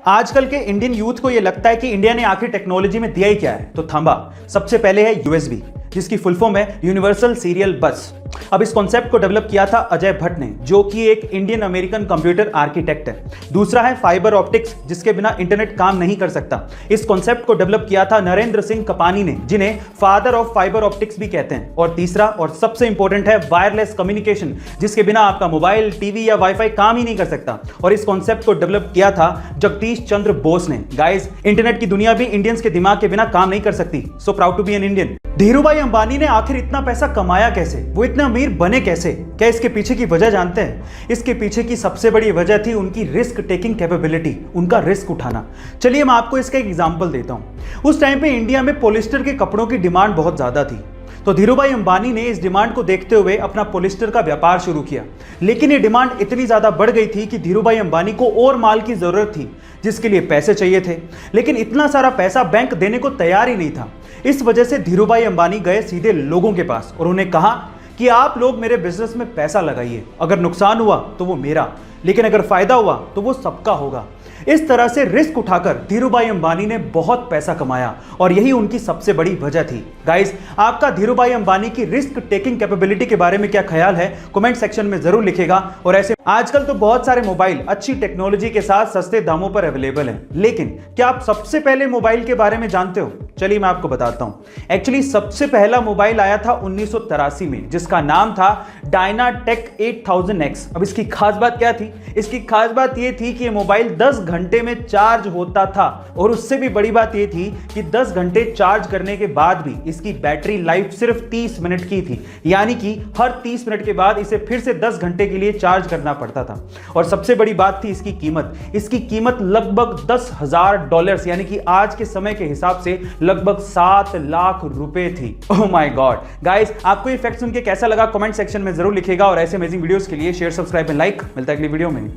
आजकल के Indian youth को यह लगता है कि इंडिया ने आखिर टेक्नोलॉजी में दिया ही क्या है, तो थांबा। सबसे पहले है यूएसबी, जिसकी फुल फॉर्म है यूनिवर्सल सीरियल बस। अब इस कॉन्सेप्ट को डेवलप किया था अजय भट्ट ने, जो कि एक इंडियन अमेरिकन कंप्यूटर आर्किटेक्ट है। दूसरा है फाइबर ऑप्टिक्स, जिसके बिना इंटरनेट काम नहीं कर सकता। इस कॉन्सेप्ट को डेवलप किया था नरेंद्र सिंह कपानी ने, जिन्हें फादर ऑफ फाइबर ऑप्टिक्स भी कहते हैं। और तीसरा और सबसे इंपॉर्टेंट है वायरलेस कम्युनिकेशन, जिसके बिना आपका मोबाइल, टीवी या वाईफाई काम ही नहीं कर सकता। और इस कॉन्सेप्ट को डेवलप किया था जगदीश चंद्र बोस ने। गाइस, इंटरनेट की दुनिया भी इंडियंस के दिमाग के बिना काम नहीं कर सकती। So proud to be an Indian. Dhirubhai Ambani ने आखिर इतना पैसा कमाया कैसे? वो इतने अमीर बने कैसे? क्या इसके पीछे की वजह जानते हैं? इसके पीछे की सबसे बड़ी वजह थी उनकी रिस्क टेकिंग कैपेबिलिटी, उनका रिस्क उठाना। चलिए मैं आपको इसका एक एग्जांपल देता हूं। उस टाइम पे इंडिया में पॉलिस्टर के कपड़ों की डिमांड बहुत ज्यादा थी, तो धीरूभाई अंबानी ने इस डिमांड को देखते हुए अपना पॉलिस्टर का व्यापार शुरू किया। लेकिन ये डिमांड इतनी ज्यादा बढ़ गई थी कि धीरूभाई अंबानी को और माल की जरूरत थी, जिसके लिए पैसे चाहिए थे। लेकिन इतना सारा पैसा बैंक देने को तैयार ही नहीं था। इस वजह से धीरूभाई अंबानी गए सीधे लोगों के पास और उन्हें कहा कि आप लोग मेरे बिजनेस में पैसा लगाइए। अगर नुकसान हुआ तो वो मेरा, लेकिन अगर फायदा हुआ तो वो सबका होगा। इस तरह से रिस्क उठाकर धीरूभाई अंबानी ने बहुत पैसा कमाया और यही उनकी सबसे बड़ी वजह थी। गाइस, आपका धीरूभाई अंबानी की रिस्क टेकिंग कैपेबिलिटी के बारे में क्या ख्याल है? कमेंट सेक्शन में जरूर लिखेगा। और ऐसे आजकल तो बहुत सारे मोबाइल अच्छी टेक्नोलॉजी के साथ सस्ते दामों पर अवेलेबल हैं, लेकिन क्या आप सबसे पहले मोबाइल के बारे में जानते हो? चलिए मैं आपको बताता हूं। एक्चुअली सबसे पहला मोबाइल आया था 1983 में, जिसका नाम था डायनाटेक 8000X। अब इसकी खास बात क्या थी? इसकी खास बात यह थी कि यह मोबाइल 10 घंटे में चार्ज होता था, और उससे भी बड़ी बात यह थी कि 10 घंटे चार्ज करने के बाद भी इसकी बैटरी लाइफ सिर्फ 30 मिनट की थी, यानी कि हर 30 मिनट के बाद इसे फिर से 10 घंटे के लिए चार्ज करना पड़ता था। और सबसे बड़ी बात थी इसकी कीमत। इसकी कीमत लगभग $10,000, यानी कि आज के समय के हिसाब से लगभग 7 लाख रुपए थी। Oh my God. गाइस, आपको ये फैक्ट सुन के कैसा लगा? कमेंट सेक्शन में जरूर लिखेगा। और ऐसे अमेजिंग वीडियोस के लिए शेयर, सब्सक्राइब एंड लाइक। मिलता है अगली वीडियो में।